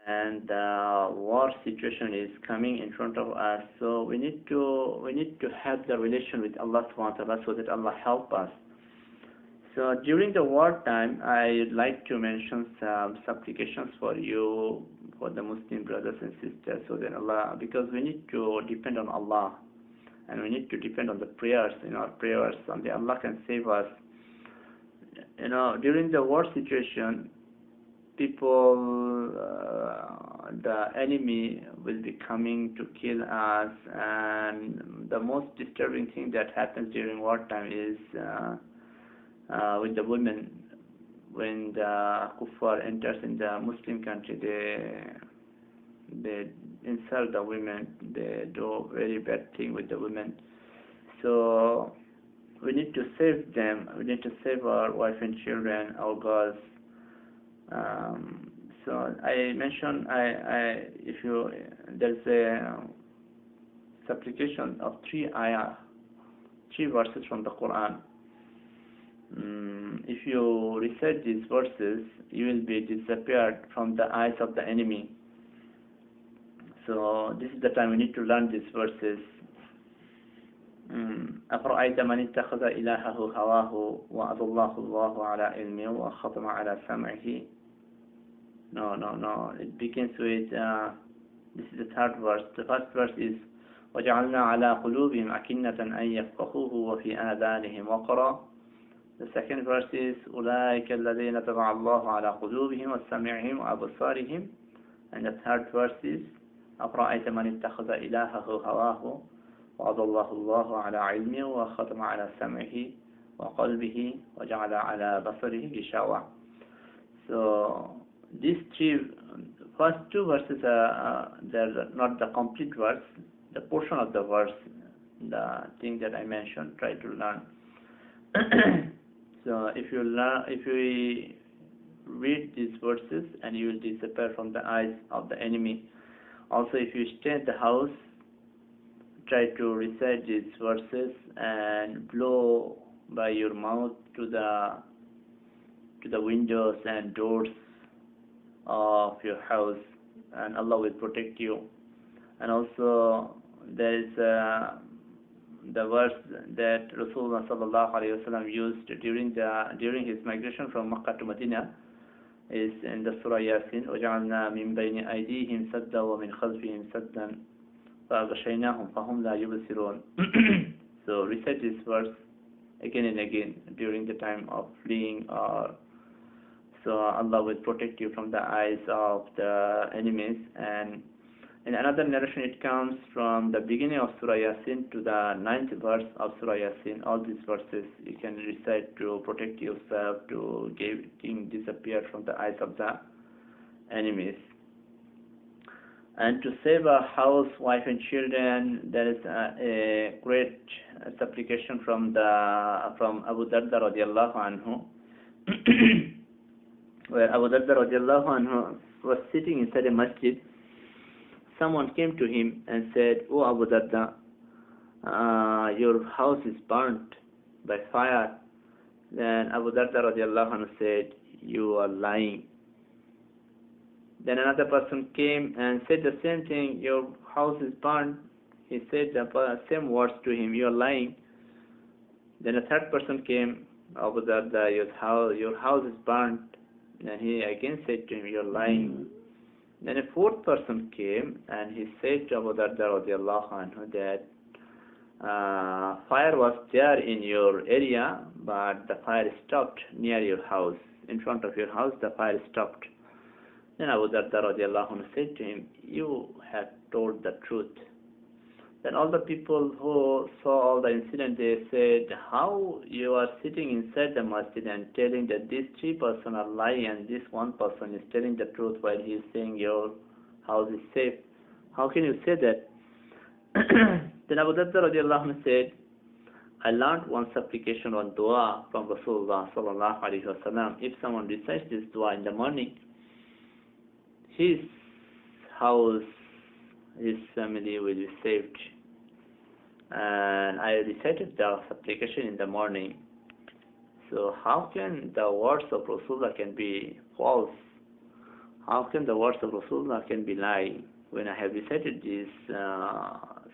and the war situation is coming in front of us. So we need to have the relation with Allah subhanahu wa ta'ala so that Allah help us. So during the war time, I'd like to mention some supplications for you, for the Muslim brothers and sisters, so that Allah, because we need to depend on Allah, and we need to depend on the prayers. Our prayers, and Allah can save us. During the war situation, people, the enemy will be coming to kill us, and the most disturbing thing that happens during wartime is with the women. When the kuffar enters in the Muslim country, they insult the women, they do very bad thing with the women. So we need to save them, we need to save our wife and children, our girls. So I mentioned, there's a supplication of three verses from the Quran. If you recite these verses, you will be disappeared from the eyes of the enemy. So this is the time we need to learn these verses. أفرأيت من اتخذ إلهه هواه وأضله الله على علمه وختم على سمعه. No. It begins with, this is the third verse. The first verse is وجعلنا على قلوبهم أكنة أن يفقهوه وفي آذانهم وقرا. The second verse is أولئك الذين طبع الله على قلوبهم وسمعهم وأبصارهم. And the third verse is أفرأيت من اتخذ إلهه هواه وأضله الله على علمه وختم على سمعه وقلبه وجعل على بصره غشاوة. So these first two verses they're not the complete verse, the portion of the verse, the thing that I mentioned. Try to learn. So if we read these verses, and you will disappear from the eyes of the enemy. Also, if you stay at the house, try to recite these verses and blow by your mouth to the windows and doors of your house, and Allah will protect you. And also there is the verse that Rasulullah sallallahu alaihi wasallam used during his migration from Makkah to Medina is in the Surah Yasin. وَجَعَلْنَا مِنْ بَيْنِ أَيْدِيهِمْ سَدًّا وَمِنْ خَلْفِهِمْ سَدًّا فَأَغْشَيْنَاهُمْ فَهُمْ لَا يُبْصِرُونَ. So recite this verse again and again during the time of fleeing, so Allah will protect you from the eyes of the enemies. And in another narration, it comes from the beginning of Surah Yasin to the 9th verse of Surah Yasin. All these verses you can recite to protect yourself, to getting disappeared from the eyes of the enemies. And to save a house, wife and children, there is a great supplication from Abu Darda radiallahu anhu, where Abu Darda radiallahu anhu was sitting inside a masjid. Someone came to him and said, "Oh Abu Darda, your house is burnt by fire." Then Abu Darda radiallahu anhu said, "You are lying." Then another person came and said the same thing, "Your house is burnt." He said the same words to him, "You are lying." Then a third person came, "Abu Darda, your house is burnt." And he again said to him, "You are lying." Then a fourth person came and he said to Abu Darda radiallahu anhu that fire was there in your area, but the fire stopped near your house. In front of your house, the fire stopped. Then Abu Darda radiallahu anhu said to him, "You have told the truth." Then all the people who saw all the incident, they said, "How you are sitting inside the masjid and telling that these three persons are lying and this one person is telling the truth while he is saying your house is safe? How can you say that?" Then Abu Darda radiallahu anhu said, "I learned one supplication, one dua from Rasulullah sallallahu alaihi wasallam. If someone recites this dua in the morning, his house, his family will be saved." And I recited the supplication in the morning. So how can the words of Rasulullah can be false? how can the words of Rasulullah can be lie when I have recited this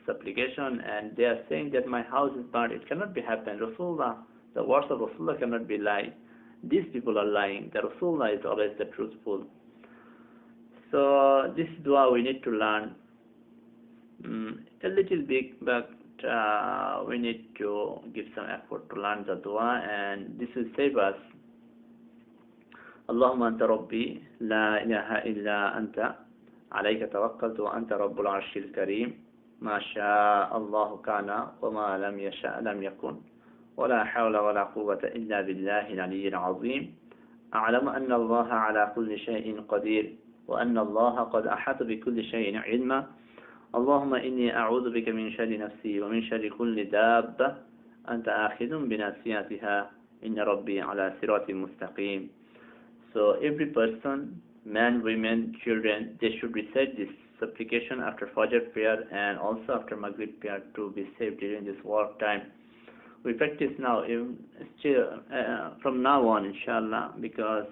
supplication and they are saying that my house is burned? It cannot be happen. Rasulullah, the words of Rasulullah cannot be lie. These people are lying. The Rasulullah is always the truthful. So this dua we need to learn a little bit, but we need to give some effort to learn the dua, and this will save us. اللهم أنت ربي لا إله إلا أنت عليك توكلت وأنت رب العرش الكريم ما شاء الله كان وما لم يشاء لم يكن ولا حول ولا قوة إلا بالله العلي العظيم أعلم أن الله على كل شيء قدير وأن الله قد أحاط بكل شيء علما اللهم إني أعوذ بك من شر نفسي ومن شر كل دابة أنت آخذ بناصيتها إن ربي على صراط مستقيم. So every person, man, women, children, they should recite this supplication after Fajr prayer and also after Maghrib prayer to be saved during this war time. We practice now, from now on, inshallah, because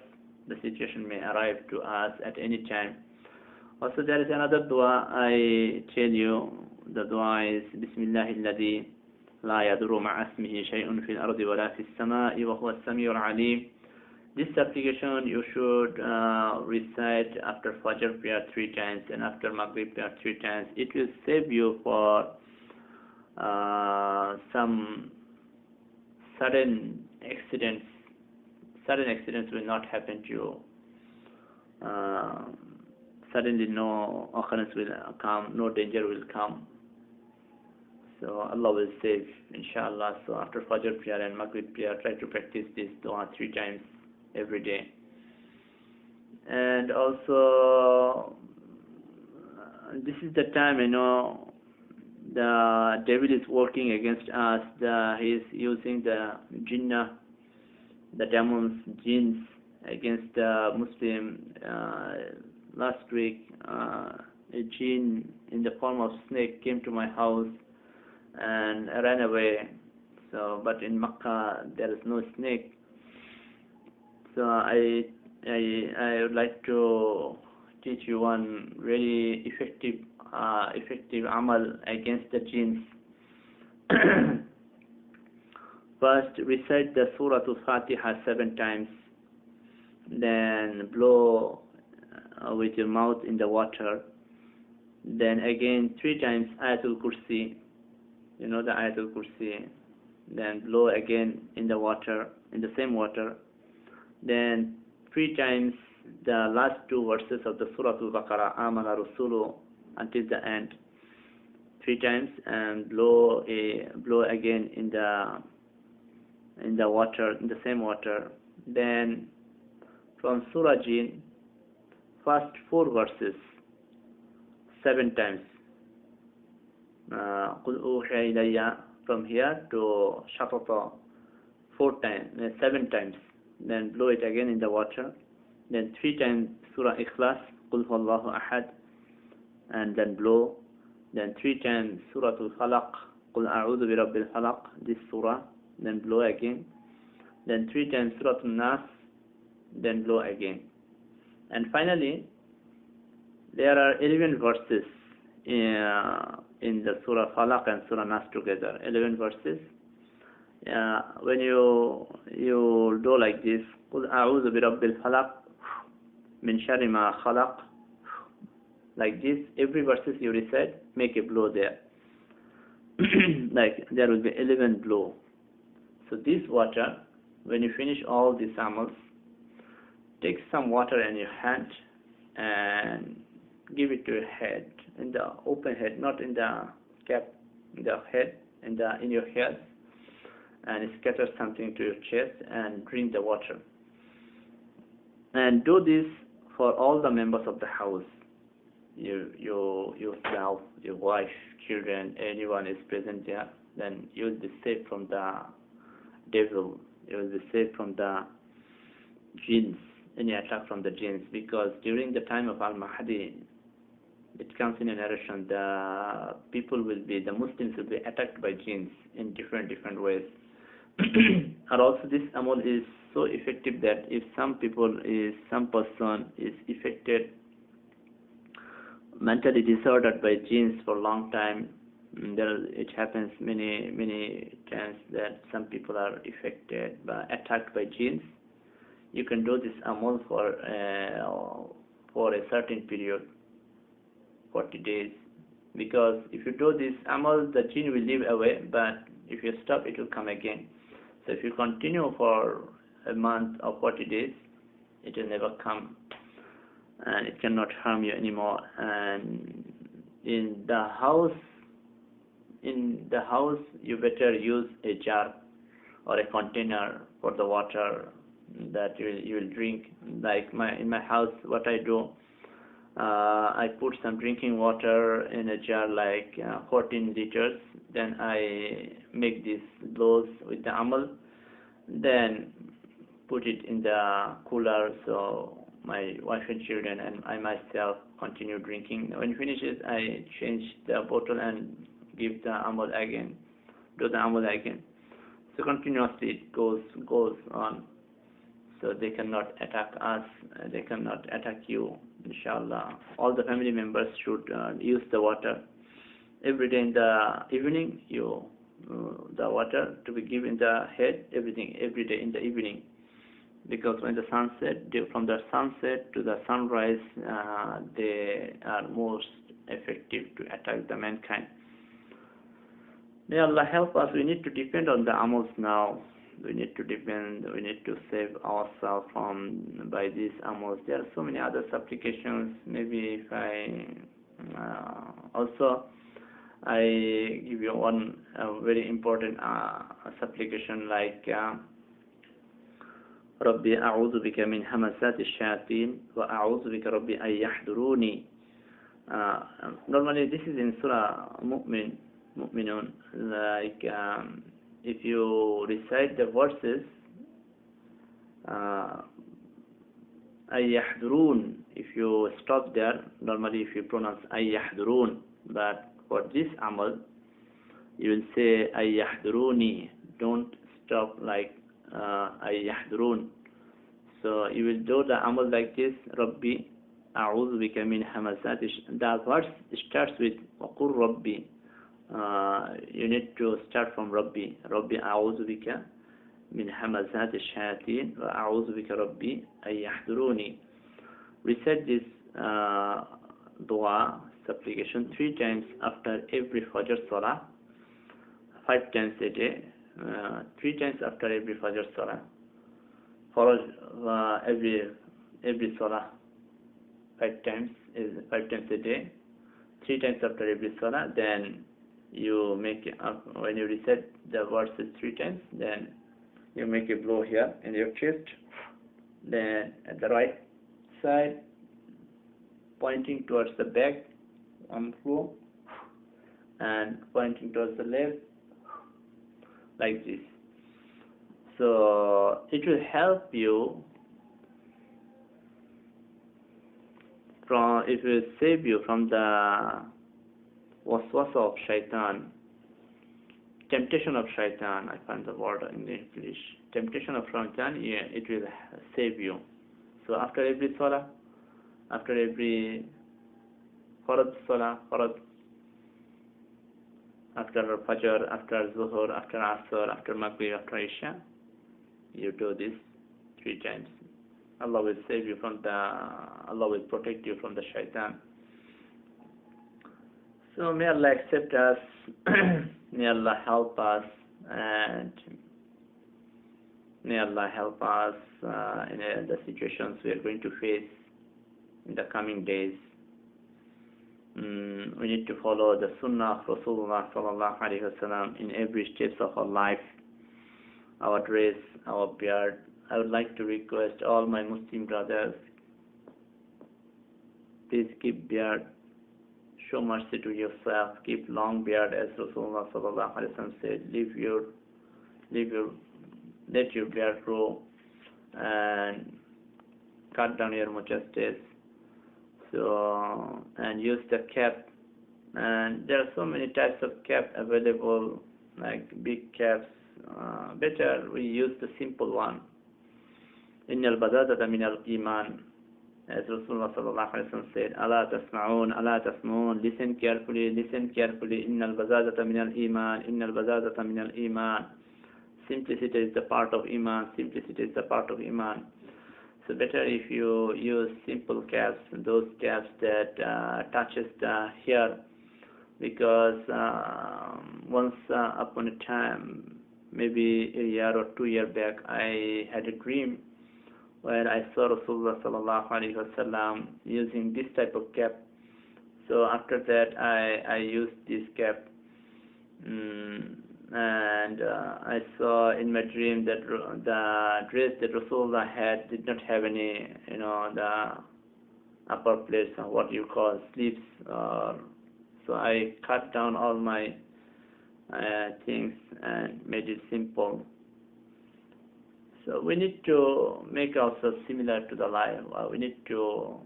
the situation may arrive to us at any time. Also, there is another dua I tell you. The dua is Bismillahilladhi la yadurru ma'a ismihi shay'un fil ardi wa la fis sama'i wa huwa as-sami'ul 'alim. This supplication you should recite after Fajr prayer 3 times and after Maghrib prayer 3 times. It will save you for some sudden accidents. Sudden accidents will not happen to you. Suddenly no occurrence will come, no danger will come. So Allah will save, inshallah. So after Fajr prayer and Maghrib prayer, try to practice this dua 3 times every day. And also, this is the time, the devil is working against us. He is using the jinnah, the demons, jinns, against the Muslim. Last week, a jinn in the form of snake came to my house and ran away. So, but in Makkah there is no snake. So I would like to teach you one really effective amal against the jinns. First, recite the Surah Al-Fatiha 7 times. Then blow with your mouth in the water. Then again 3 times Ayatul Kursi. You know the Ayatul Kursi. Then blow again in the water, in the same water. Then 3 times the last 2 verses of the Surah Al-Baqarah, Amana Rasulu, until the end. 3 times, and blow again in the water, in the same water. Then from Surah Jinn, first 4 verses 7 times. Qul uhiya ilayya, from here to Shatata 7 times. Then blow it again in the water. Then 3 times Surah Ikhlas, Qul huwallahu ahad, and then blow. Then 3 times Surah Al-Falaq, Qul a'udhu bi rabbil falaq, this surah, then blow again. Then 3 times Surah Al-Nas, then blow again. And finally, there are 11 verses in the Surah Falaq and Surah Nas together. 11 verses. When you do like this, قُلْ أَعُوذُ بِرَبِّ الْفَلَقِ مِنْ شَرِّ مَا خَلَقَ, like this, every verses you recite, make a blow there. Like there will be 11 blow. So this water, when you finish all these amals, take some water in your hand and give it to your head, in the open head, not in the cap, in the head, in your head, and scatter something to your chest and drink the water. And do this for all the members of the house. Yourself, your wife, children, anyone is present there, then you will be saved from the devil, you will be saved from the jinns, any attack from the jinns, because during the time of Al-Mahdi, it comes in a narration, the Muslims will be attacked by jinns in different ways. And also this amal is so effective that if some person is affected mentally disordered by jinns for a long time. It happens many times that some people are affected by attacked by jinns. You can do this amal for a certain period, 40 days, because if you do this amal, the jinn will leave away, but if you stop, it will come again. So if you continue for a month or 40 days, it will never come, and it cannot harm you anymore. And in the house, you better use a jar or a container for the water that you will drink. Like in my house, what I do, I put some drinking water in a jar, like 14 liters. Then I make these loaves with the amal, then put it in the cooler, so my wife and children and I myself continue drinking. When it finishes, I change the bottle and give the amal again, do the amal again. So continuously it goes on. So they cannot attack us, they cannot attack you, inshallah. All the family members should use the water every day in the evening. The water to be given in the head, everything every day in the evening, because when the sunset, from the sunset to the sunrise, they are most effective to attack the mankind. May Allah help us. We need to depend on the amals now. We need to save ourselves by these amals. There are so many other supplications. Maybe if I give you one very important supplication, like ربي أعوذ بك من همسات الشياطين وأعوذ بك ربي أن يحضروني. Normally this is in Surah Mu'minun. Like if you recite the verses أن يحضرون, if you stop there, normally if you pronounce أن يحضرون, but for this amal you will say أن يحضروني. Don't stop like أن يحضرون. So you will do the amal like this: Rabbi أعوذ بك من همسات. The verse starts with وقل ربي. You need to start from Rabbi أعوذ بك من همسات الشياطين وأعوذ بك ربي أن يحضروني. Recite this dua, supplication, 3 times after every Fajr Salah, 5 times a day, 3 times after every Fajr Salah, for every Salah, 5 times a day, 3 times after every Salah. Then you make when you recite the verses 3 times, then you make a blow here in your chest, then at the right side, pointing towards the back, one blow, and pointing towards the left, like this. So it will help you it will save you from the waswasa of shaitan, temptation of shaitan. I find the word in English. Temptation of shaitan, yeah, it will save you. So after every salah, after every farad salah, after Fajr, after Zuhur, after Asr, after Maghrib, after Isha, you do this 3 times. Allah will save you Allah will protect you from the shaitan. So may Allah accept us, may Allah help us, and may Allah help us in the situations we are going to face in the coming days. We need to follow the Sunnah of Rasulullah sallallahu alaihi wasallam in every steps of our life, our dress, our beard. I would like to request all my Muslim brothers, please keep beard. Show mercy to yourself. Keep long beard, as Rasulullah sallallahu alaihi wasallam said. Let your beard grow and cut down your mustaches. So, and use the cap. And there are so many types of cap available, like big caps. Better we use the simple one. Innal badadata min al iman. As Rasulullah sallallahu alaihi wasallam said, "Allah tasma'un, Allah tasma'un." Listen carefully, listen carefully. Innal bazazata min al-iman, innal bazazata min al-iman. Simplicity is the part of iman. Simplicity is the part of iman. So better if you use simple caps, those caps that touches the hair, because once upon a time, maybe a year or 2 years back, I had a dream where I saw Rasulullah sallallahu alaihi wasallam using this type of cap. So after that, I used this cap. And I saw in my dream that the dress that Rasulullah had did not have any, the upper place, or what you call sleeves. So I cut down all my things and made it simple. So we need to make ourselves similar to the life. We need to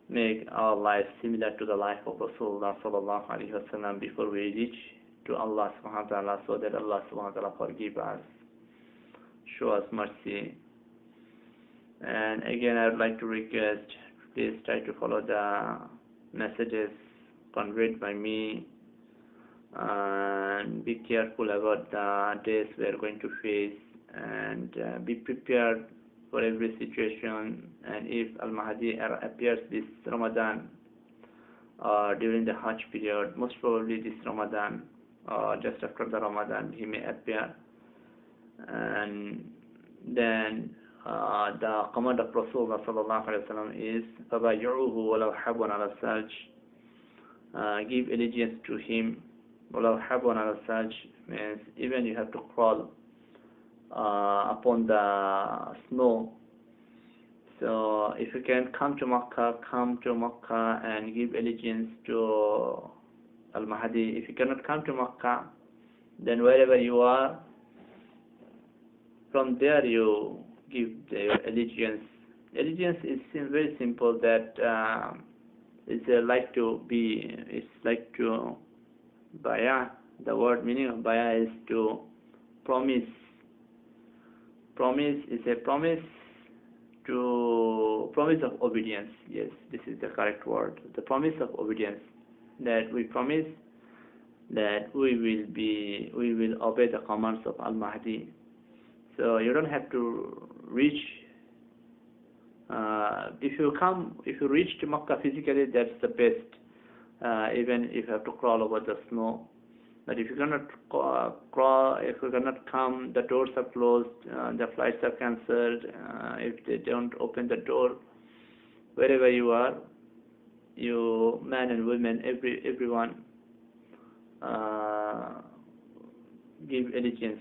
make our life similar to the life of Rasulullah sallallahu alaihi wasallam before we reach to Allah subhanahu wa ta'ala, so that Allah subhanahu wa ta'ala forgive us, show us mercy. And again, I would like to request, please try to follow the messages conveyed by me, and be careful about the days we are going to face, and be prepared for every situation. And if Al-Mahdi appears this Ramadan, during the Hajj period, most probably this Ramadan, just after the Ramadan, he may appear. And then the command of Rasulullah sallallahu alaihi wasallam is فَبَيْعُوهُ وَلَوْ حَبٌ عَلَى السَّلْجِ. Give allegiance to him. وَلَوْ حَبٌ عَلى السَّلْجِ means even you have to crawl upon the snow. So if you can come to Makkah and give allegiance to Al-Mahdi. If you cannot come to Makkah, then wherever you are, from there you give your allegiance. Allegiance is very simple. That it's like to be. It's like to baya. The word meaning of baya is to promise. Promise is a promise of obedience. Yes, this is the correct word. The promise of obedience. That we promise that we will obey the commands of Al-Mahdi. So you don't have to reach. If you reach to Makkah physically, that's the best. Even if you have to crawl over the snow. But if you cannot if you cannot come, the doors are closed, the flights are cancelled. If they don't open the door, wherever you are, you men and women, everyone, give allegiance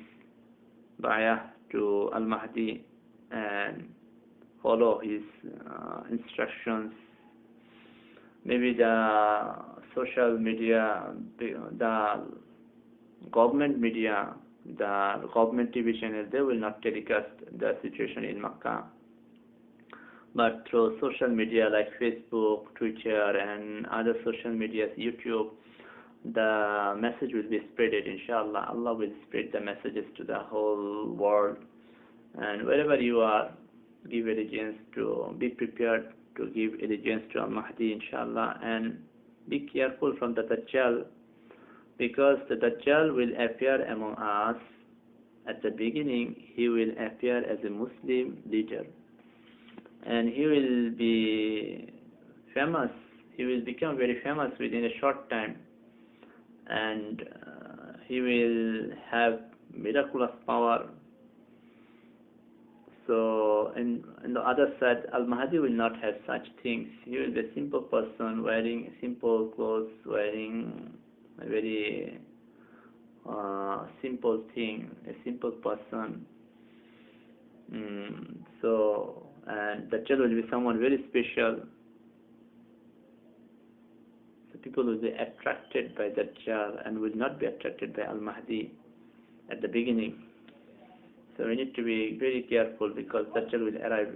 to Al-Mahdi and follow his instructions. Maybe the social media, the government media, the government TV channels, they will not telecast the situation in Makkah. But through social media like Facebook, Twitter, and other social medias, YouTube, the message will be spreaded, inshallah. Allah will spread the messages to the whole world. And wherever you are, give allegiance to, be prepared to give allegiance to Al-Mahdi, inshallah. And be careful from the Dajjal, because the Dajjal will appear among us. At the beginning, he will appear as a Muslim leader. And he will be famous. He will become very famous within a short time. And he will have miraculous power. So, in the other side, Al-Mahdi will not have such things. He will be a simple person, wearing simple clothes, wearing a very simple thing, a simple person. And Dajjal will be someone very special. So people will be attracted by Dajjal and will not be attracted by Al-Mahdi at the beginning. So we need to be very careful, because Dajjal will arrive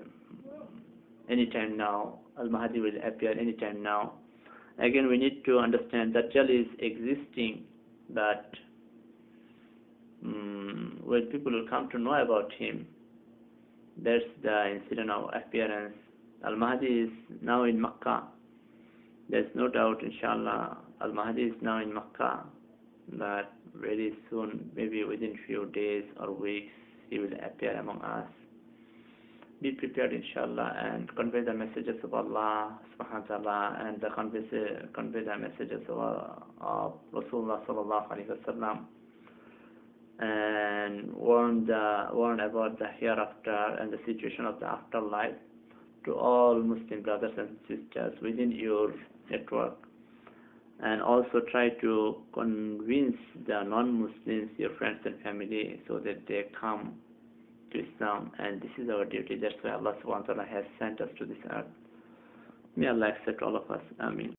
anytime now. Al-Mahdi will appear anytime now. Again, we need to understand Dajjal is existing, but when people will come to know about him, that's the incident of appearance. Al-Mahdi is now in Makkah. There's no doubt, inshallah, Al-Mahdi is now in Makkah, that very soon, maybe within few days or weeks, he will appear among us. Be prepared, inshallah, and convey the messages of Allah subhanahu wa ta'ala, and convey the messages of Rasulullah sallallahu alaihi wasallam, and warn about the hereafter and the situation of the afterlife to all Muslim brothers and sisters within your network, and also try to convince the non-Muslims, your friends and family, so that they come to Islam. And this is our duty. That's why Allah subhanahu wa ta'ala has sent us to this earth. May Allah accept all of us. Ameen.